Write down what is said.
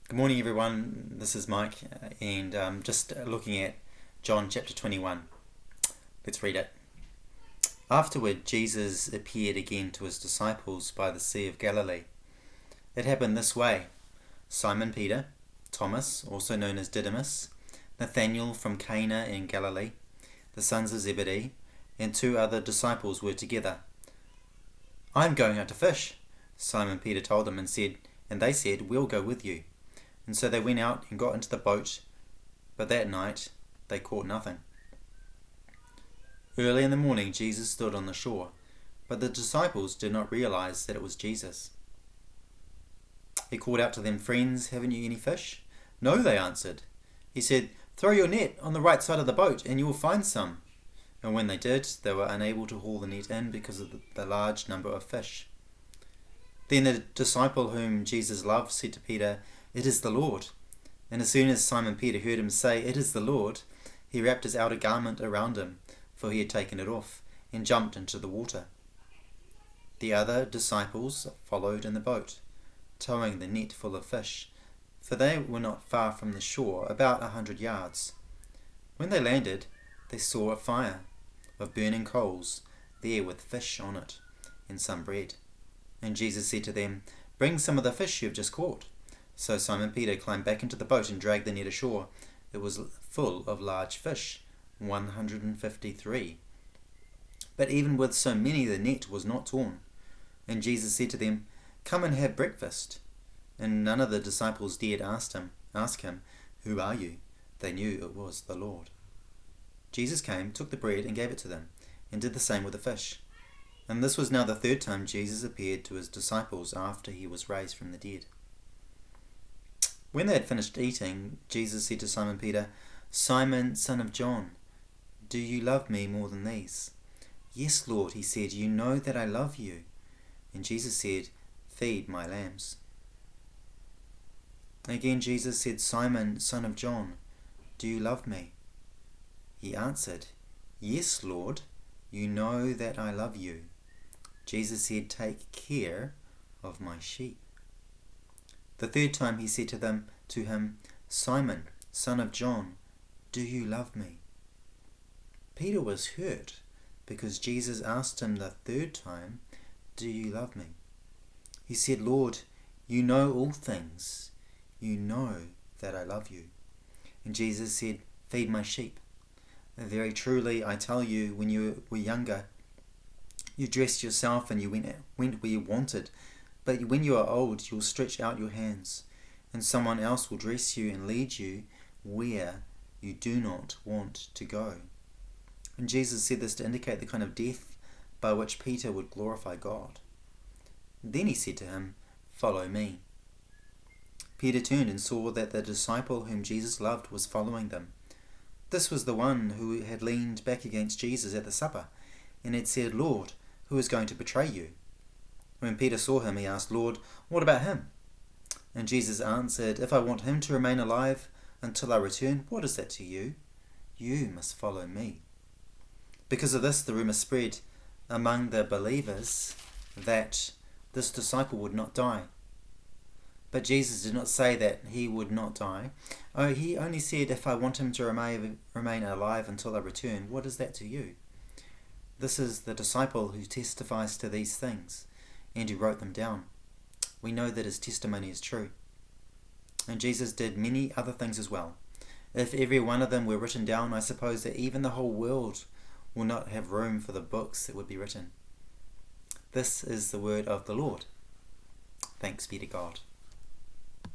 Good morning, everyone. This is Mike, and just looking at John chapter 21. Let's read it. Afterward, Jesus appeared again to his disciples by the Sea of Galilee. It happened this way. Simon Peter, Thomas, also known as Didymus, Nathanael from Cana in Galilee, the sons of Zebedee, and two other disciples were together. "I'm going out to fish," Simon Peter told them, and they said, "We'll go with you." And so they went out and got into the boat, but that night they caught nothing. Early in the morning Jesus stood on the shore, but the disciples did not realize that it was Jesus. He called out to them, "Friends, haven't you any fish?" "No," they answered. He said, "Throw your net on the right side of the boat and you will find some." And when they did, they were unable to haul the net in because of the large number of fish. Then the disciple whom Jesus loved said to Peter, "It is the Lord." And as soon as Simon Peter heard him say, "It is the Lord," he wrapped his outer garment around him, for he had taken it off, and jumped into the water. The other disciples followed in the boat, towing the net full of fish, for they were not far from the shore, about 100 yards. When they landed, they saw a fire of burning coals there with fish on it, and some bread. And Jesus said to them, "Bring some of the fish you have just caught." So Simon Peter climbed back into the boat and dragged the net ashore. It was full of large fish, 153. But even with so many the net was not torn. And Jesus said to them, "Come and have breakfast." And none of the disciples dared ask him, "Who are you?" They knew it was the Lord. Jesus came, took the bread and gave it to them, and did the same with the fish. And this was now the third time Jesus appeared to his disciples after he was raised from the dead. When they had finished eating, Jesus said to Simon Peter, "Simon, son of John, do you love me more than these?" "Yes, Lord," he said, "you know that I love you." And Jesus said, "Feed my lambs." Again Jesus said, "Simon, son of John, do you love me?" He answered, "Yes, Lord, you know that I love you." Jesus said, "Take care of my sheep." The third time he said to him, "Simon, son of John, do you love me?" Peter was hurt because Jesus asked him the third time, "Do you love me?" He said, "Lord, you know all things. You know that I love you." And Jesus said, "Feed my sheep. Very truly I tell you, when you were younger, you dressed yourself and you went where you wanted. But when you are old, you will stretch out your hands, and someone else will dress you and lead you where you do not want to go." And Jesus said this to indicate the kind of death by which Peter would glorify God. Then he said to him, "Follow me." Peter turned and saw that the disciple whom Jesus loved was following them. This was the one who had leaned back against Jesus at the supper, and had said, "Lord, who is going to betray you?" When Peter saw him, he asked, "Lord, what about him?" And Jesus answered, "If I want him to remain alive until I return, what is that to you? You must follow me." Because of this, the rumor spread among the believers that this disciple would not die. But Jesus did not say that he would not die. He only said, "If I want him to remain alive until I return, what is that to you?" This is the disciple who testifies to these things, and who wrote them down. We know that his testimony is true. And Jesus did many other things as well. If every one of them were written down, I suppose that even the whole world will not have room for the books that would be written. This is the word of the Lord. Thanks be to God.